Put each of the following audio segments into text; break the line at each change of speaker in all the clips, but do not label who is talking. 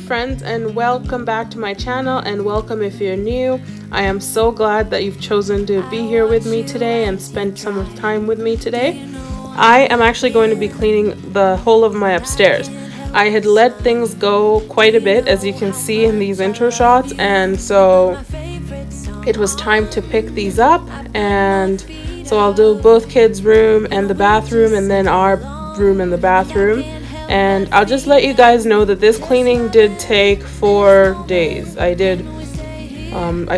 friends, and welcome back to my channel, and welcome if you're new. I am so glad that you've chosen to be here with me today and spend some time with me today. I am actually going to be cleaning the whole of my upstairs. I had let things go quite a bit, as you can see in these intro shots, and so it was time to pick these up. And so I'll do both kids' room and the bathroom, and then our room and the bathroom. And I'll just let you guys know that this cleaning did take 4 days. I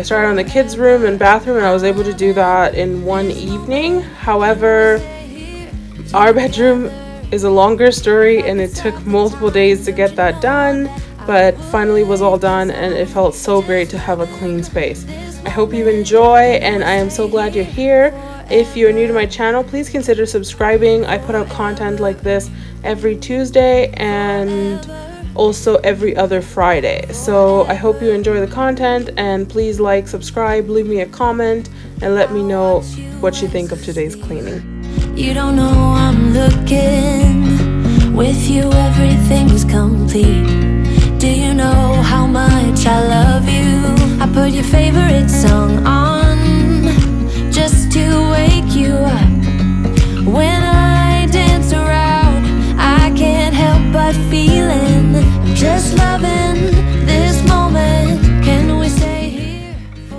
started on the kids' room and bathroom, and I was able to do that in one evening. However, our bedroom is a longer story, and it took multiple days to get that done, but finally was all done, and it felt so great to have a clean space. I hope you enjoy, and I am so glad you're here. If you're new to my channel, please consider subscribing. I put out content like this every Tuesday and also every other Friday. So I hope you enjoy the content, and please like, subscribe, leave me a comment, and let me know what you think of today's cleaning.
You don't know I'm looking. With you everything's complete. Do you know how much I love you? I put your favorite song on just to wake you up. When I dance around, I can't help but feeling I'm just loving this moment. Can we stay here?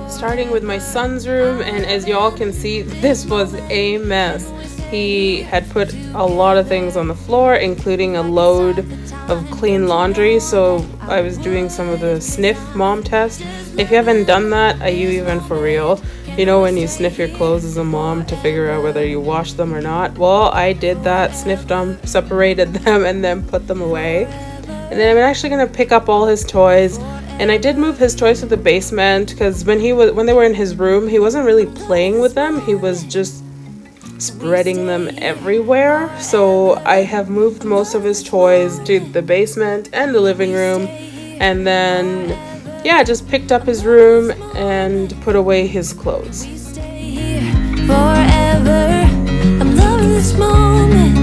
Starting with my son's room, and as y'all can see, this was a mess. He had put a lot of things on the floor, including a load of clean laundry. So I was doing some of the sniff mom test. If you haven't done that, are you even for real? You know, when you sniff your clothes as a mom to figure out whether you wash them or not. Well, I did that, sniffed them, separated them, and then put them away. And then I'm actually going to pick up all his toys. And I did move his toys to the basement, because when they were in his room, he wasn't really playing with them. He was just spreading them everywhere. So I have moved most of his toys to the basement and the living room, and then just picked up his room and put away his clothes.
Forever, I'm loving this moment.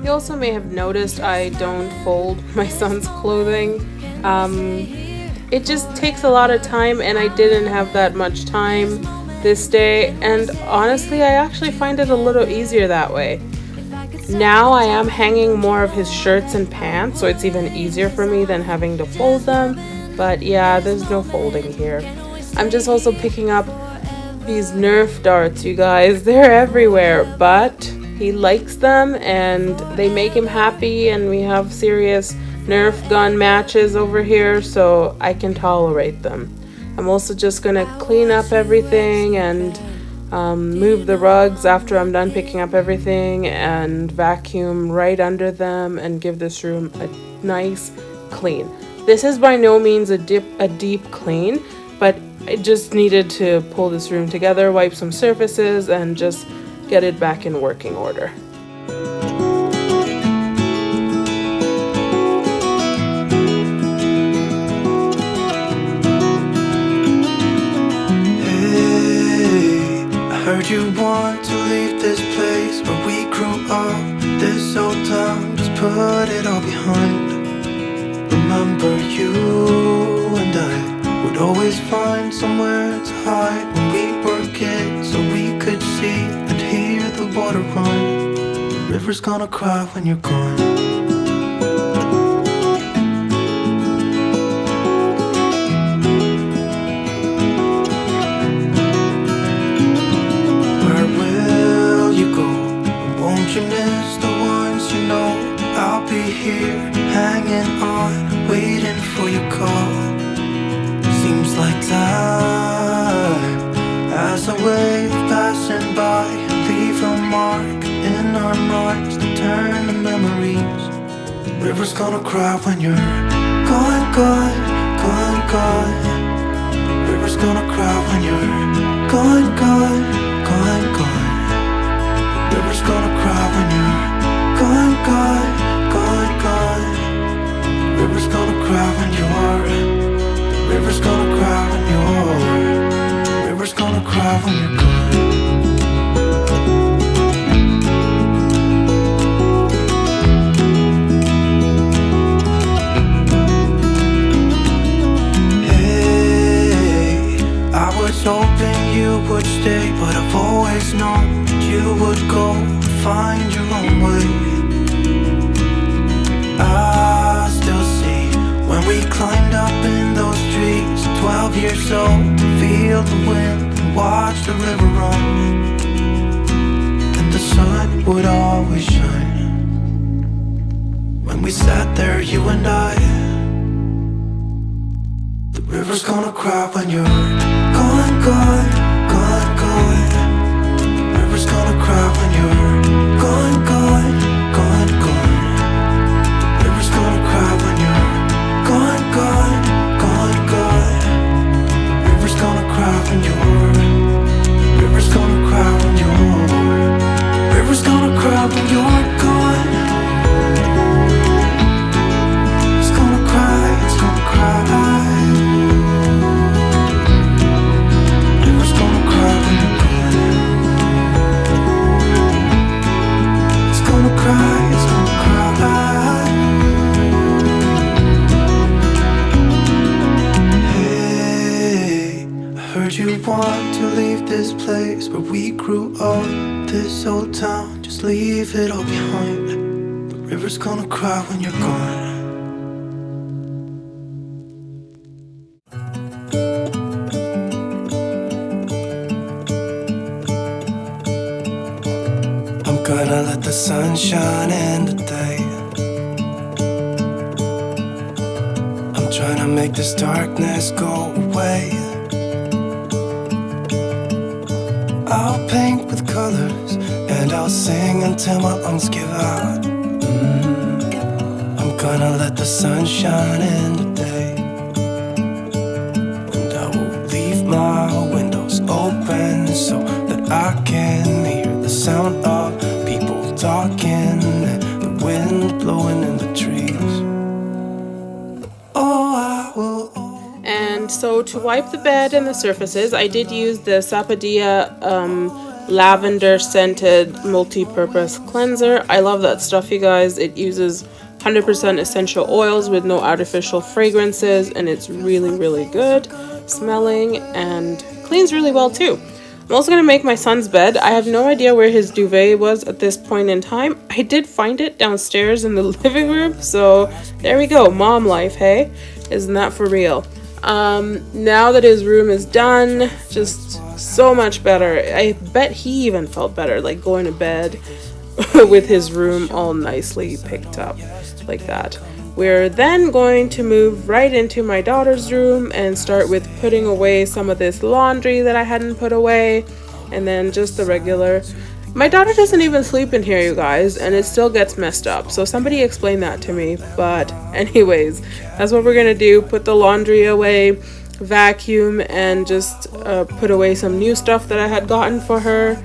You also may have noticed I don't fold my son's clothing. It just takes a lot of time, and I didn't have that much time this day, and honestly I actually find it a little easier that way. Now I am hanging more of his shirts and pants, so it's even easier for me than having to fold them. But yeah, there's no folding here. I'm just also picking up these Nerf darts, you guys. They're everywhere, but he likes them and they make him happy, and we have serious Nerf gun matches over here, so I can tolerate them. I'm also just gonna clean up everything and move the rugs after I'm done picking up everything, and vacuum right under them and give this room a nice clean. This is by no means a deep clean, but I just needed to pull this room together, wipe some surfaces, and just get it back in working order.
You want to leave this place where we grew up, this old town, just put it all behind. Remember you and I would always find somewhere to hide when we were kids, so we could see and hear the water run. The river's gonna cry when you're gone. Here, hanging on, waiting for your call. Seems like time as a wave passing by, leave a mark in our marks to turn to memories. The river's gonna cry when you're gone, gone, gone, gone. The river's gonna cry when you're gone, gone, gone, gone. The river's gonna cry when you're gone, gone, gone, gone. River's gonna cry when you're. River's gonna cry when you're. River's gonna cry when you're gone. you would stay, but I've always known that you would go and find your own way. I still see when we climbed up in those trees, 12 years old, to feel the wind and watch the river run. And the sun would always shine when we sat there, you and I. The river's gonna cry when you're gone, gone, gone, gone. The river's gonna cry when you're gone, gone, gone, gone. The river's gonna cry when you're gone, gone, gone, gone. The river's gonna cry when you're. The river's gonna cry when you're. The river's gonna cry when you're gone. It's gonna cry, it's gonna cry. You want to leave this place where we grew up, this old town, just leave it all behind. The river's gonna cry when you're gone. I'm gonna let the sun shine in today. I'm trying to make this darkness go away. I'll paint with colors and I'll sing until my lungs give out. I'm gonna let the sun shine in today. And I will leave my windows open so that I can hear the sound of people talking and the wind blowing in the trees. Oh, I will.
And so to wipe the bed and the surfaces, I did use the Sapadilla lavender scented multi-purpose cleanser. I love that stuff, you guys. It uses 100% essential oils with no artificial fragrances, and it's really, really good smelling and cleans really well too. I'm also going to make my son's bed. I have no idea where his duvet was at this point in time. I did find it downstairs in the living room, so there we go. Mom life, hey? Isn't that for real? Now that his room is done, just so much better. I bet he even felt better, like going to bed with his room all nicely picked up like that. We're then going to move right into my daughter's room and start with putting away some of this laundry that I hadn't put away, and then just the regular. My daughter doesn't even sleep in here, you guys, and it still gets messed up. So somebody explain that to me. But anyways, that's what we're gonna do. Put the laundry away, vacuum, and just put away some new stuff that I had gotten for her.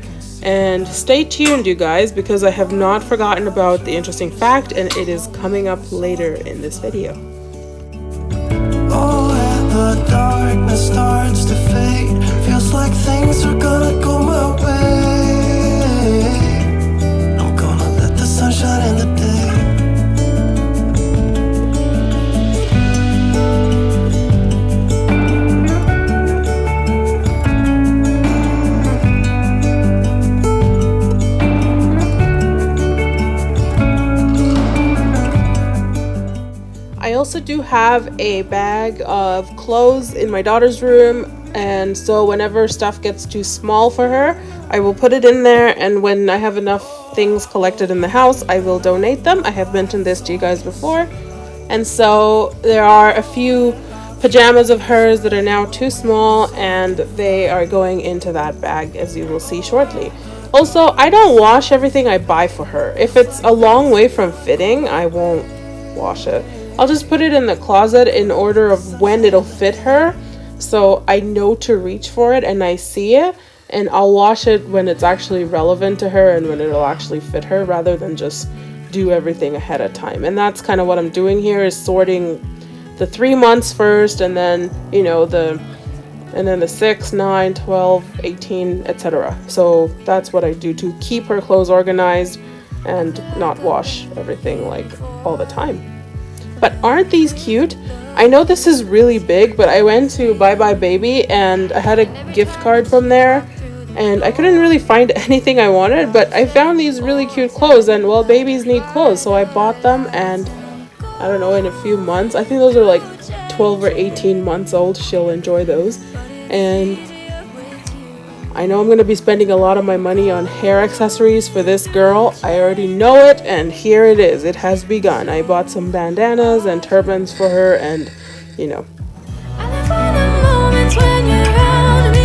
And stay tuned, you guys, because I have not forgotten about the interesting fact, and it is coming up later in this video.
Oh, and the darkness starts to fade. Feels like things are gonna go my way. I'm gonna let the sun shine in the day.
I also do have a bag of clothes in my daughter's room, and so whenever stuff gets too small for her, I will put it in there, and when I have enough things collected in the house, I will donate them. I have mentioned this to you guys before. And so there are a few pajamas of hers that are now too small, and they are going into that bag, as you will see shortly. Also, I don't wash everything I buy for her. If it's a long way from fitting, I won't wash it. I'll just put it in the closet in order of when it'll fit her, so I know to reach for it and I see it, and I'll wash it when it's actually relevant to her and when it'll actually fit her, rather than just do everything ahead of time. And that's kind of what I'm doing here, is sorting the 3 months first, and then, you know, the 6, 9, 12, 18, etc. So that's what I do to keep her clothes organized and not wash everything like all the time. But aren't these cute? I know this is really big, but I went to Bye Bye Baby and I had a gift card from there and I couldn't really find anything I wanted, but I found these really cute clothes, and well, babies need clothes, so I bought them, and I don't know, in a few months, I think those are like 12 or 18 months old, she'll enjoy those. And I know I'm going to be spending a lot of my money on hair accessories for this girl. I already know it, and here it is. It has begun. I bought some bandanas and turbans for her, and you know.
I live for the moments when you're around me.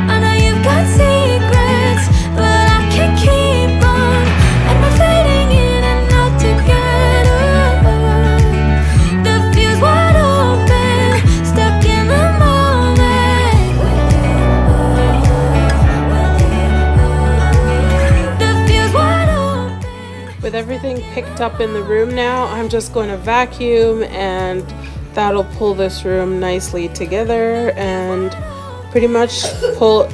I know you've got secrets, but I can't keep on. And we're fading in and out together. The fuse wide open, stuck in the moment. The fuse wide open.
With everything picked up in the room now, I'm just going to vacuum, and that'll pull this room nicely together and pretty much put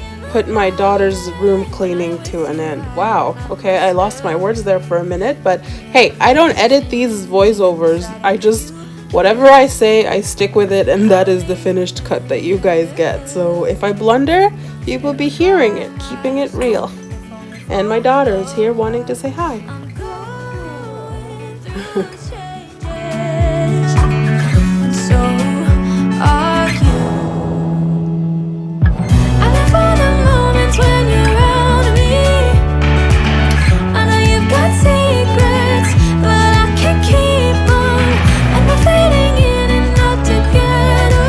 my daughter's room cleaning to an end. Wow, okay, I lost my words there for a minute, but hey, I don't edit these voiceovers. I just, whatever I say, I stick with it, and that is the finished cut that you guys get. So if I blunder, you will be hearing it, keeping it real. And my daughter is here wanting to say hi.
So are you. I live for the moments when you're around me. I know you've got secrets, but I can't keep on. And we're fading in and out together.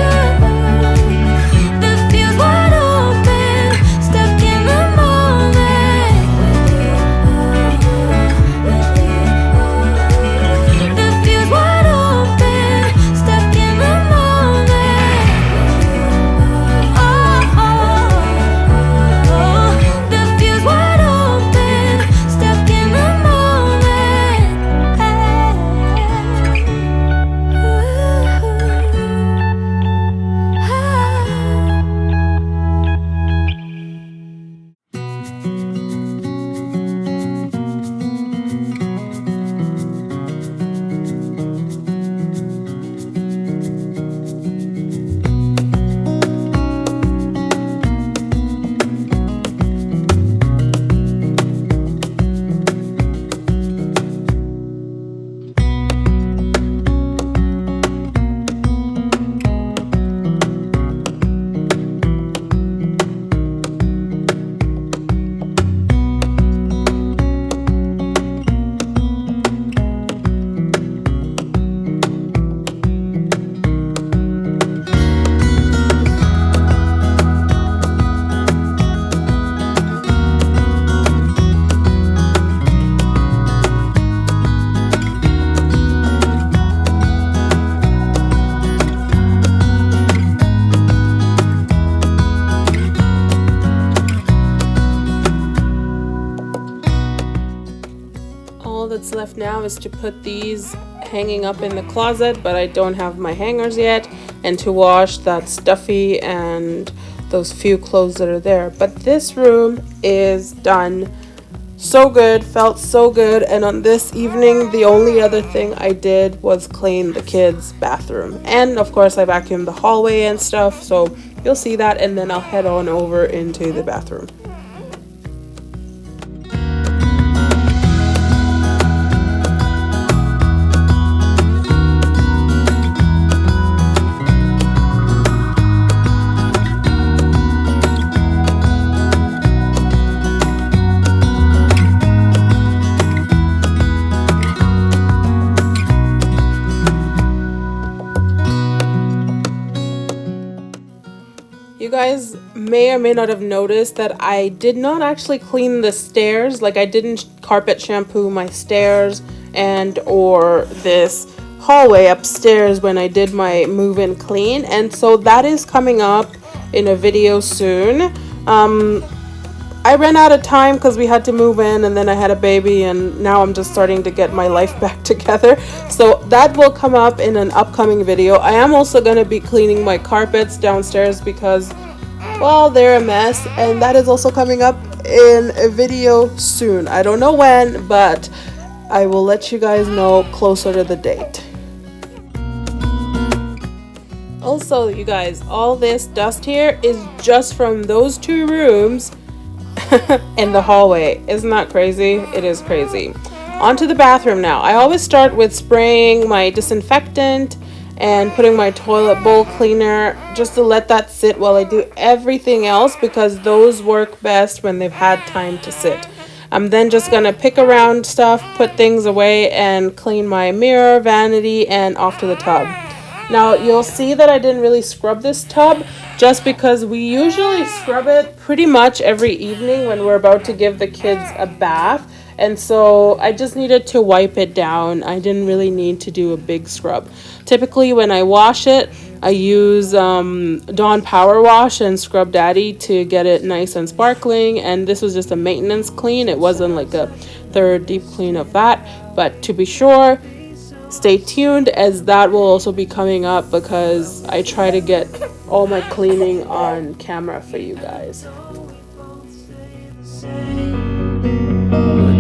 The fuse wide open, stuck in the moment. The fuse wide open, stuck in the moment. The fuse wide open, stuck in the
All that's left now is to put these hanging up in the closet, but I don't have my hangers yet, and to wash that stuffy and those few clothes that are there. But this room is done. So good, felt so good. And on this evening, the only other thing I did was clean the kids' bathroom, and of course I vacuumed the hallway and stuff, so you'll see that, and then I'll head on over into the bathroom. You guys may or may not have noticed that I did not actually clean the stairs. Like, I didn't carpet shampoo my stairs and or this hallway upstairs when I did my move-in clean, and so that is coming up in a video soon. I ran out of time because we had to move in, and then I had a baby, and now I'm just starting to get my life back together. So that will come up in an upcoming video. I am also going to be cleaning my carpets downstairs because, well, they're a mess, and that is also coming up in a video soon. I don't know when, but I will let you guys know closer to the date. Also, you guys, all this dust here is just from those 2 rooms in the hallway. Isn't that crazy? It is crazy. Onto the bathroom now. I always start with spraying my disinfectant and putting my toilet bowl cleaner just to let that sit while I do everything else, because those work best when they've had time to sit. I'm then just gonna pick around stuff, put things away, and clean my mirror, vanity, and off to the tub. Now you'll see that I didn't really scrub this tub just because we usually scrub it pretty much every evening when we're about to give the kids a bath. And so I just needed to wipe it down. I didn't really need to do a big scrub. Typically when I wash it, I use Dawn Power Wash and Scrub Daddy to get it nice and sparkling. And this was just a maintenance clean. It wasn't like a third deep clean of that. But to be sure, stay tuned, as that will also be coming up, because I try to get all my cleaning on camera for you guys.
Would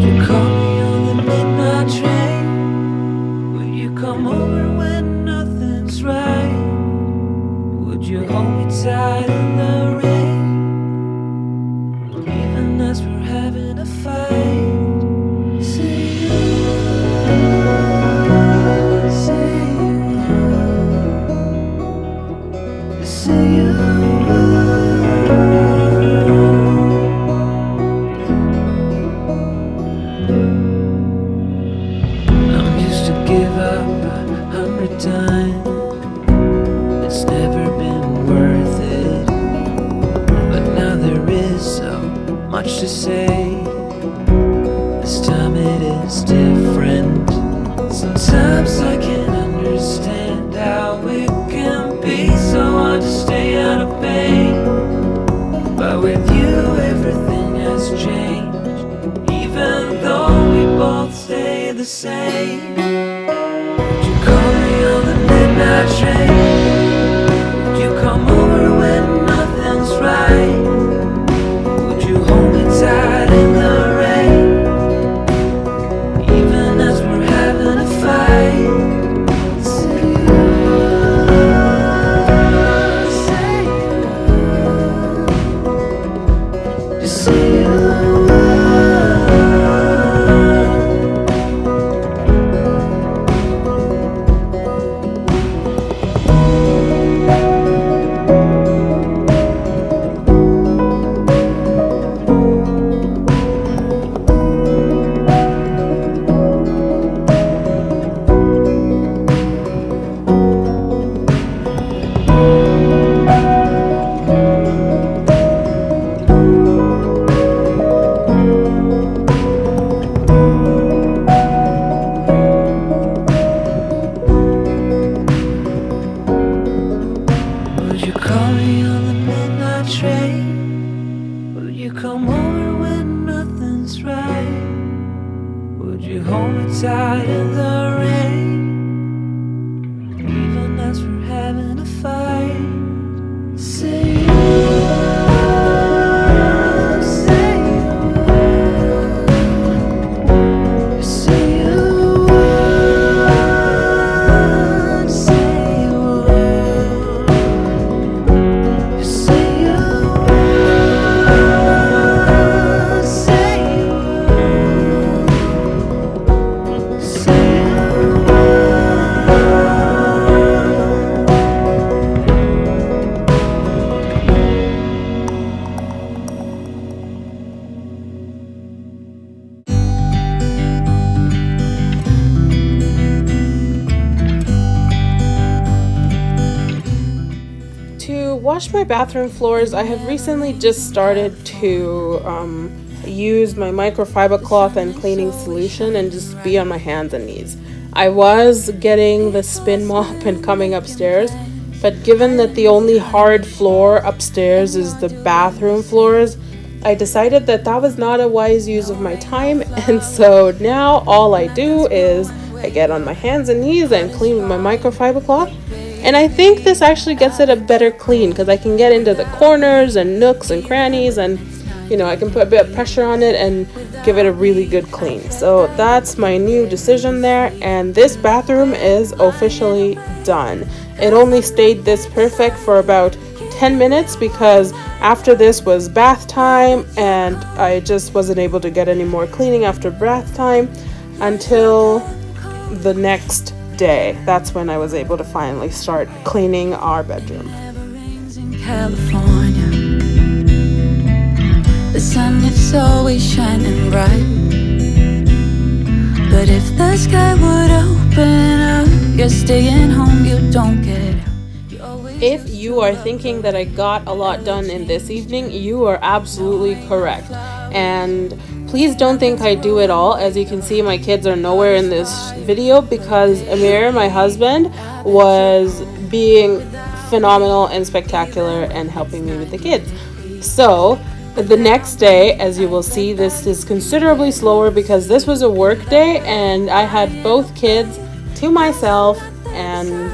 you call me on the midnight train? Would you come over when nothing's right? Would you hold me tight in the rain? Even as we're having a fight. Say you, say you, say you. It's never been worth it, but now there is so much to say. This time it is different. Sometimes I can't understand how it can be so hard to stay out of pain, but with you everything has changed, even though we both stay the same. Midnight train, would you come over when nothing's right? Would you hold me tight in the rain, even as we're having a fight? Say you, just say you. Tight in the rain, even as we're having a fight. Say you, say you, say you, say you, say you,
wash my bathroom floors, I have recently just started to use my microfiber cloth and cleaning solution and just be on my hands and knees. I was getting the spin mop and coming upstairs, but given that the only hard floor upstairs is the bathroom floors, I decided that that was not a wise use of my time, and so now all I do is I get on my hands and knees and clean with my microfiber cloth. And I think this actually gets it a better clean because I can get into the corners and nooks and crannies, and I can put a bit of pressure on it and give it a really good clean. So that's my new decision there, and this bathroom is officially done. It only stayed this perfect for about 10 minutes because after this was bath time, and I just wasn't able to get any more cleaning after bath time until the next day. That's when I was able to finally start cleaning our bedroom.
California, the sun is always shining bright, but if the sky would open up, you're staying home, you don't get it.
If you are thinking that I got a lot done in this evening, you are absolutely correct. And please don't think I do it all. As you can see, my kids are nowhere in this video because Amir, my husband, was being phenomenal and spectacular and helping me with the kids. So the next day, as you will see, this is considerably slower because this was a work day and I had both kids to myself, and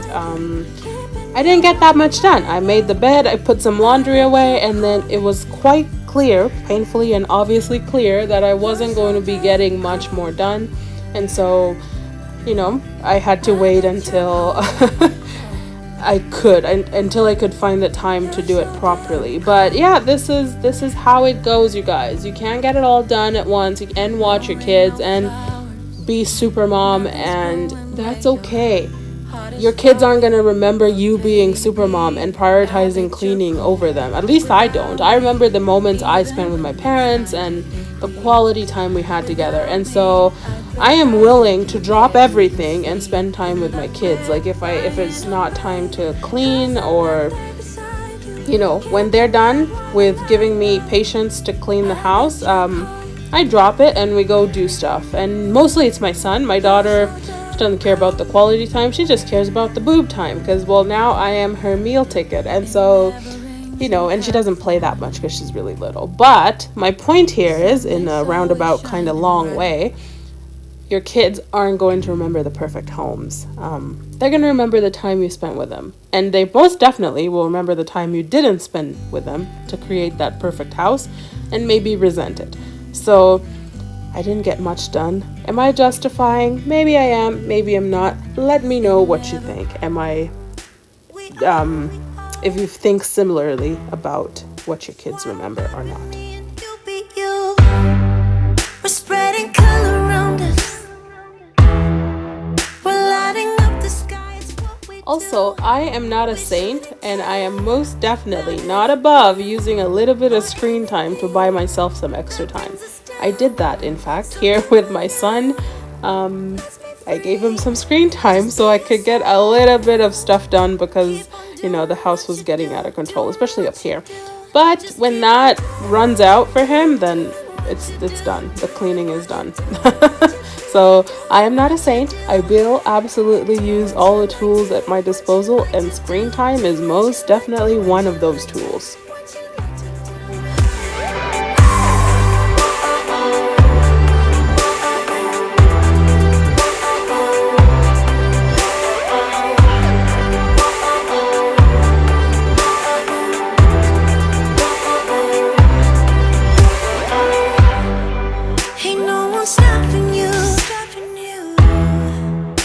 I didn't get that much done. I made the bed, I put some laundry away, and then it was quite clear, painfully and obviously clear, that I wasn't going to be getting much more done. And so, I had to wait until until I could find the time to do it properly. But yeah, this is how it goes, you guys. You can't get it all done at once and watch your kids and be super mom, and that's okay. Your kids aren't going to remember you being super mom and prioritizing cleaning over them. At least I don't. I remember the moments I spent with my parents and the quality time we had together. And so I am willing to drop everything and spend time with my kids. Like if it's not time to clean, or when they're done with giving me patience to clean the house, I drop it and we go do stuff. And mostly it's my son. My daughter, she doesn't care about the quality time. She just cares about the boob time because, well, now I am her meal ticket. And so, and she doesn't play that much because she's really little. But my point here is, in a roundabout kind of long way, your kids aren't going to remember the perfect homes. They're going to remember the time you spent with them. And they most definitely will remember the time you didn't spend with them to create that perfect house and maybe resent it. So I didn't get much done. Am I justifying? Maybe I am, maybe I'm not. Let me know what you think. If you think similarly about what your kids remember or not.
We're spreading color around us. We're lighting up the sky. It's what we
Also, I am not a saint, and I am most definitely not above using a little bit of screen time to buy myself some extra time. I did that, in fact, here with my son. I gave him some screen time so I could get a little bit of stuff done because, the house was getting out of control, especially up here. But when that runs out for him, then it's done. The cleaning is done. So I am not a saint. I will absolutely use all the tools at my disposal, and screen time is most definitely one of those tools.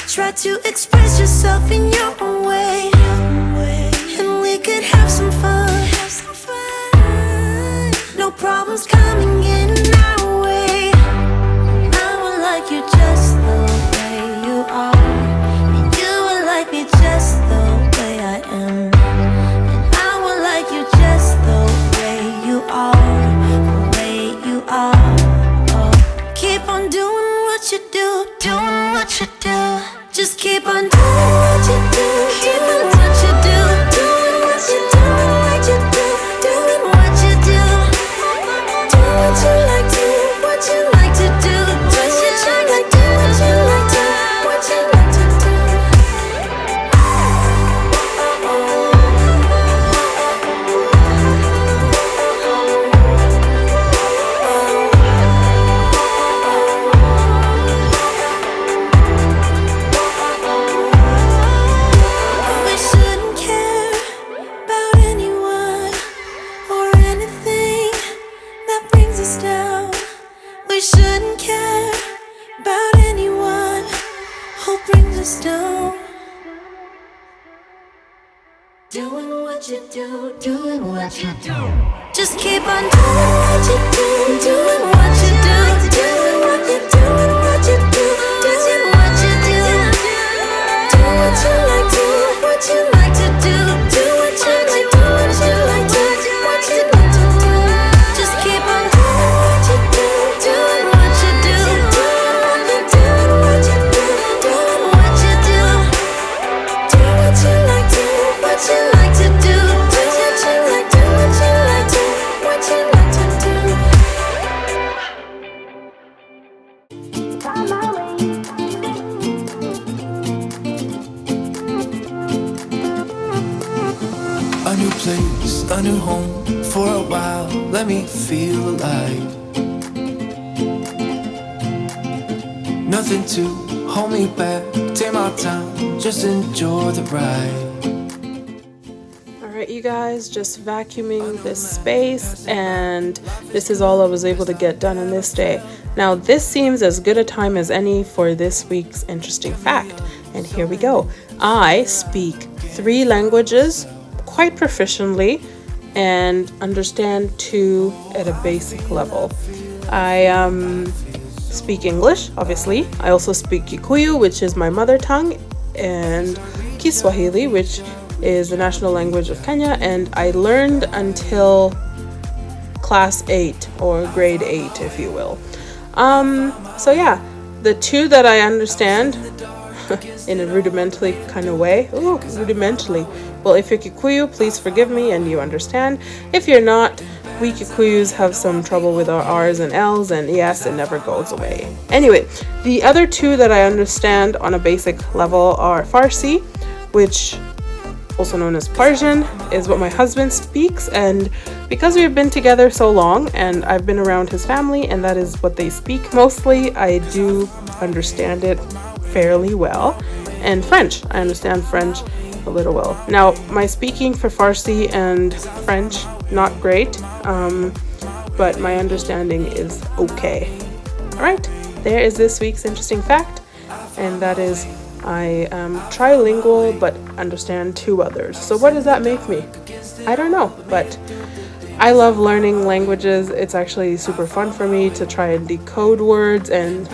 Try to express yourself in your own way, and we could have some fun. No problems coming in our way. I would like you just the way you are, and you would like me just the way I am, and I would like you just the way you are, the way you are. Oh, keep on doing what you do, doing what you do. Just keep on doing what you do, doing what you do, doing what you do, what you do, doing what you do. Do what you like to, what you like to do, what you like to, what you like to, what you like to do. us down. We shouldn't care about anyone who brings us down. Doing what you do, doing what you do. Just keep on doing what you do, doing what you do, doing what you do, doing what you do, doing what you do. Do what you like, do what you like to do, do what you like, do what you like, do what you like to do. Just keep on doing what you do, doing what you do, doing what you do, what you do, doing what you do. Do what you like, do what you like to do, do what you like, do what you like, do what you like to do.
A new place, a new home. For a while, let me feel alive. Nothing to hold me back. Take my time, just enjoy the ride.
Alright, you guys, just vacuuming this space, and this is all I was able to get done in this day. Now, this seems as good a time as any for this week's interesting fact, and here we go. I speak 3 languages quite proficiently and understand 2 at a basic level. I speak English, obviously. I also speak Kikuyu, which is my mother tongue, and Kiswahili, which is the national language of Kenya, and I learned until class 8 or grade 8, if you will. So yeah, the 2 that I understand in a rudimentary kind of way. Ooh, rudimentally. Well, if you're Kikuyu, please forgive me and you understand. If you're not, we Kikuyus have some trouble with our R's and L's, and yes, it never goes away. Anyway, the other 2 that I understand on a basic level are Farsi, which also known as Persian, is what my husband speaks, and because we've been together so long and I've been around his family and that is what they speak mostly, I do understand it fairly well. And French, I understand French a little well. Now, my speaking for Farsi and French, not great, but my understanding is okay. Alright, there is this week's interesting fact, and that is I am trilingual but understand 2 others. So what does that make me? I don't know, but I love learning languages. It's actually super fun for me to try and decode words and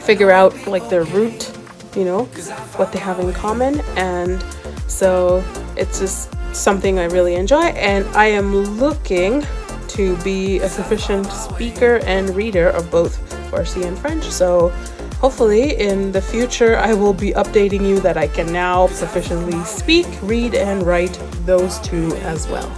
figure out like their root, you know, what they have in common. And so it's just something I really enjoy, and I am looking to be a sufficient speaker and reader of both Farsi and French. So hopefully in the future I will be updating you that I can now proficiently speak, read, and write those 2 as well.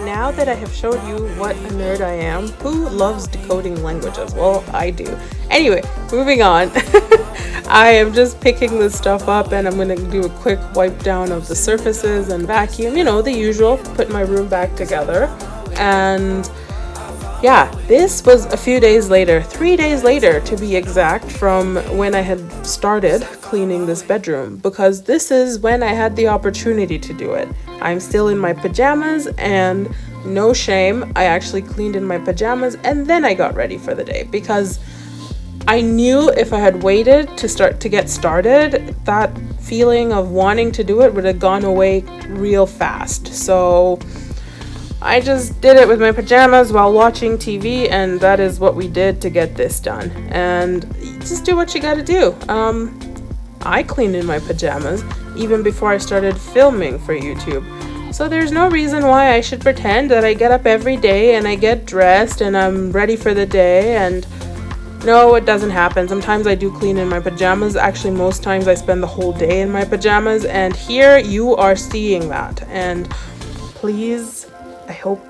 Now that I have showed you what a nerd I am, who loves decoding languages? Well, I do. Anyway, moving on. I am just picking this stuff up, and I'm going to do a quick wipe down of the surfaces and vacuum, you know, the usual, put my room back together. And yeah, this was a few days later, 3 days later to be exact, from when I had started cleaning this bedroom, because this is when I had the opportunity to do it. I'm still in my pajamas, and no shame, I actually cleaned in my pajamas and then I got ready for the day, because I knew if I had waited to get started, that feeling of wanting to do it would have gone away real fast. So I just did it with my pajamas while watching TV, and that is what we did to get this done. And just do what you gotta do. I cleaned in my pajamas even before I started filming for YouTube. So there's no reason why I should pretend that I get up every day and I get dressed and I'm ready for the day. And no, it doesn't happen. Sometimes I do clean in my pajamas. Actually, most times I spend the whole day in my pajamas, and here you are seeing that. And please, I hope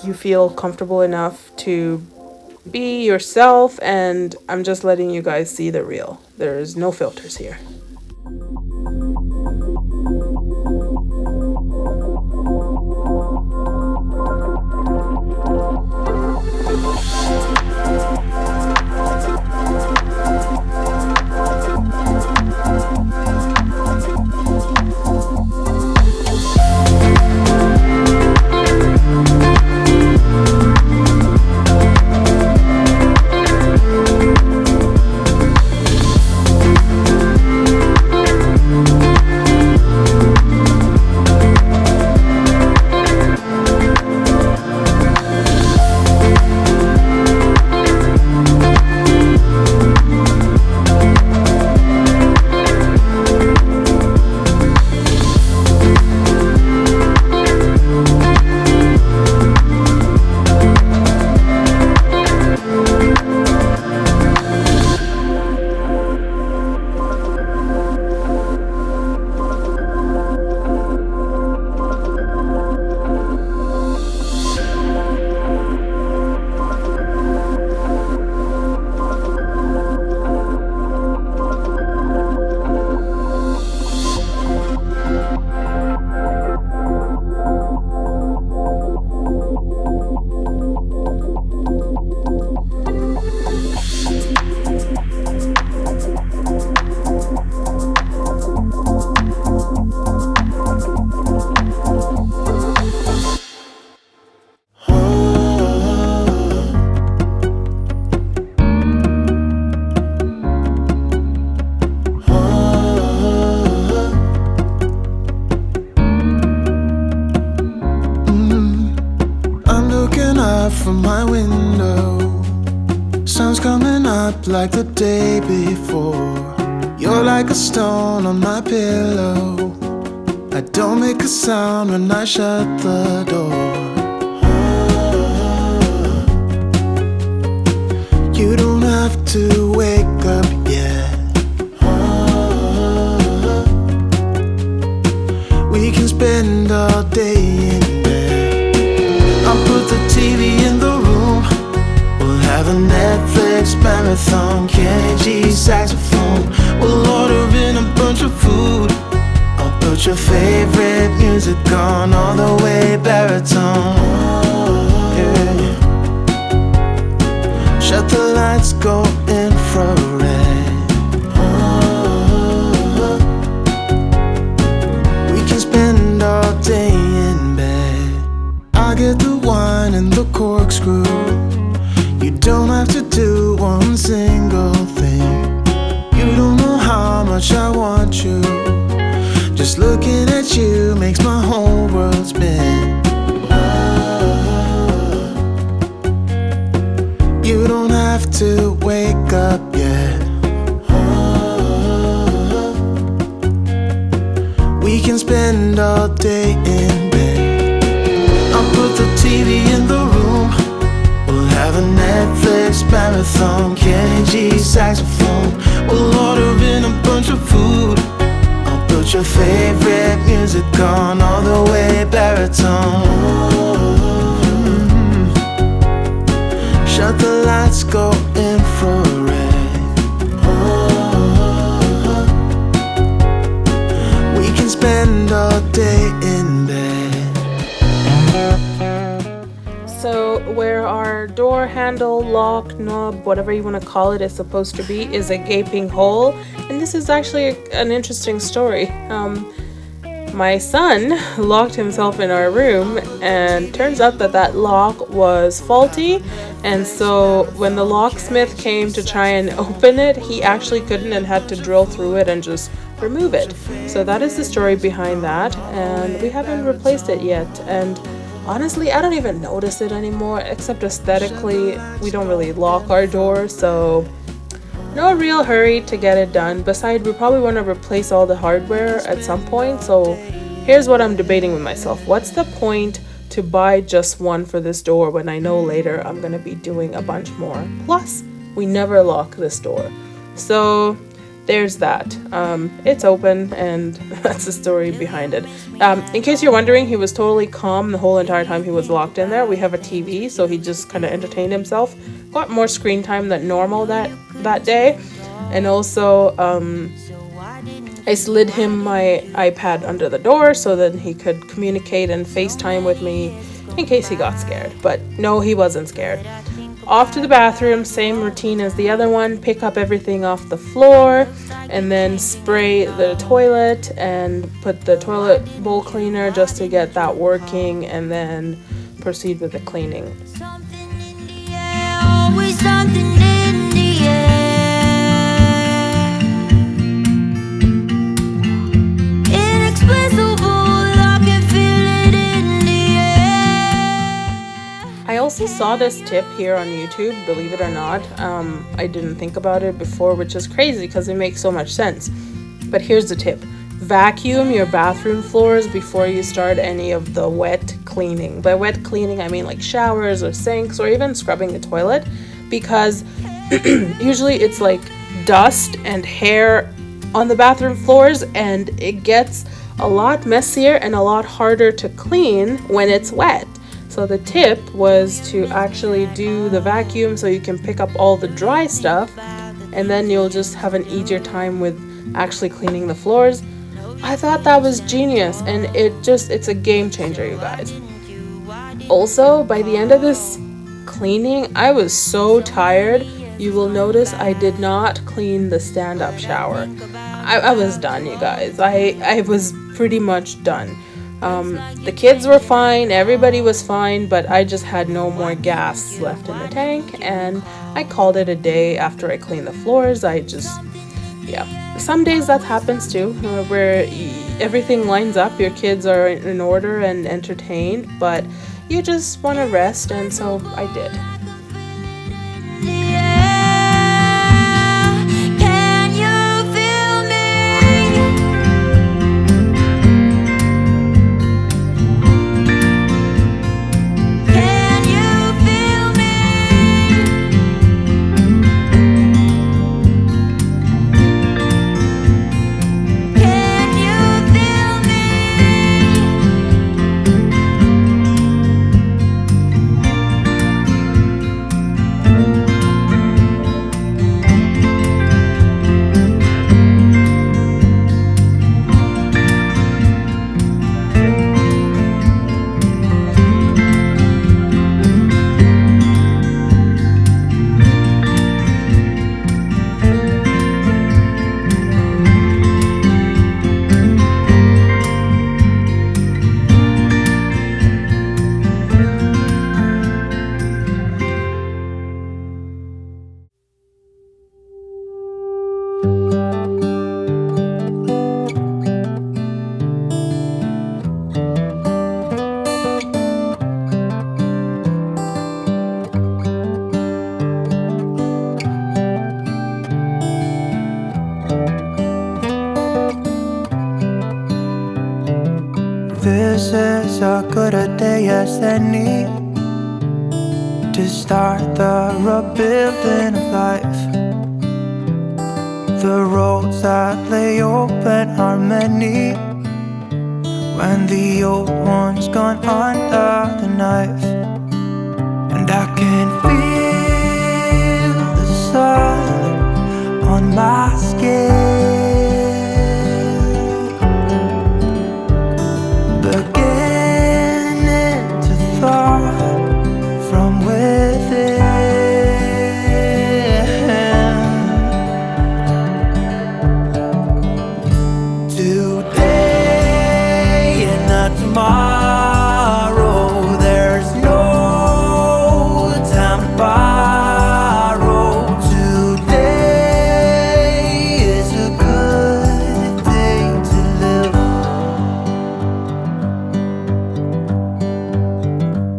you feel comfortable enough to be yourself, and I'm just letting you guys see the real. There's no filters here.
out from my window. Sun's coming up like the day before. You're like a stone on my pillow. I don't make a sound when I shut the door. You don't have to wake up yet. We can spend all day in bed. I'll put the TV in the room. We'll have a Netflix marathon, Kenny G saxophone. We'll order in a bunch of food. I'll put your favorite music on all the way baritone. Yeah. Shut the lights, go infrared. We can spend all day in bed. I get the wine and the corkscrew. You don't have to do one single thing. You don't know how much I want you. Just looking at you makes my whole world spin. You don't have to wake up yet. We can spend all day in bed. I'll put the TV in the room. We'll have a Netflix marathon, Kenny G saxophone. We'll order in a bunch of food. I'll put your favorite music on all the way baritone. Shut the lights, go infrared. We can spend all day in bed.
So where our door handle, lock, knob, whatever you want to call it, is supposed to be is a gaping hole. And this is actually an interesting story. My son locked himself in our room, and turns out that lock was faulty, and so when the locksmith came to try and open it, he actually couldn't and had to drill through it and just remove it. So that is the story behind that, and we haven't replaced it yet. And honestly, I don't even notice it anymore, except aesthetically we don't really lock our doors, so no real hurry to get it done. Besides, we probably want to replace all the hardware at some point, so here's what I'm debating with myself. What's the point to buy just one for this door when I know later I'm going to be doing a bunch more? Plus, we never lock this door. So there's that. It's open, and that's the story behind it. In case you're wondering, he was totally calm the whole entire time he was locked in there. We have a TV, so he just kind of entertained himself. Got more screen time than normal that day. And also, I slid him my iPad under the door so that he could communicate and FaceTime with me in case he got scared. But no, he wasn't scared. Off to the bathroom, same routine as the other one. Pick up everything off the floor and then spray the toilet and put the toilet bowl cleaner just to get that working, and then proceed with the cleaning.
Always something in the air. Inexplicable, I can feel it in the air.
I also saw this tip here on YouTube, believe it or not. I didn't think about it before, which is crazy because it makes so much sense. But here's the tip. Vacuum your bathroom floors before you start any of the wet cleaning. By wet cleaning, I mean like showers or sinks or even scrubbing the toilet, because usually it's like dust and hair on the bathroom floors, and it gets a lot messier and a lot harder to clean when it's wet. So the tip was to actually do the vacuum so you can pick up all the dry stuff, and then you'll just have an easier time with actually cleaning the floors. I thought that was genius, and it's a game changer, you guys. Also, by the end of this cleaning, I was so tired. You will notice I did not clean the stand-up shower. I was done, you guys. I was pretty much done. The kids were fine, everybody was fine, but I just had no more gas left in the tank, and I called it a day after I cleaned the floors. Some days that happens too, where everything lines up, your kids are in order and entertained, but you just want to rest, and so I did.
This is as good a day as any to start the rebuilding of life. The roads that lay open are many when the old one's gone under the knife. And I can feel the sun on my skin,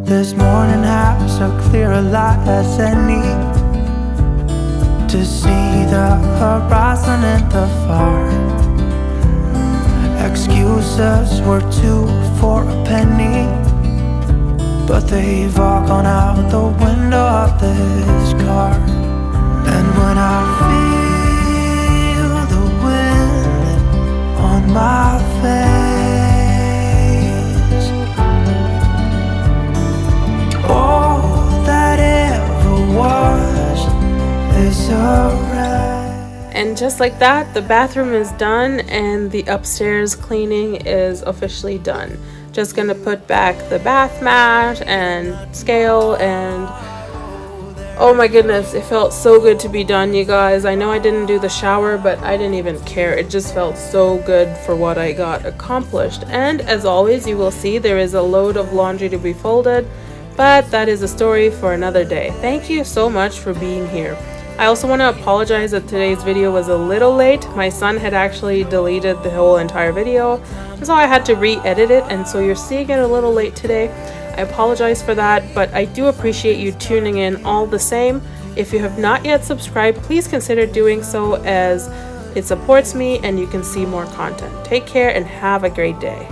this morning has a clearer light as any to see the horizon in the far. Excuses were 2 for a penny, but they've all gone out the window of this car. And when I feel the wind on my face,
and just like that, the bathroom is done and the upstairs cleaning is officially done. Just gonna put back the bath mat and scale, and oh my goodness, it felt so good to be done, you guys. I know I didn't do the shower, but I didn't even care. It just felt so good for what I got accomplished. And as always, you will see there is a load of laundry to be folded, but that is a story for another day. Thank you so much for being here. I also want to apologize that today's video was a little late. My son had actually deleted the whole entire video, so I had to re-edit it, and so you're seeing it a little late today. I apologize for that, but I do appreciate you tuning in all the same. If you have not yet subscribed, please consider doing so, as it supports me and you can see more content. Take care and have a great day.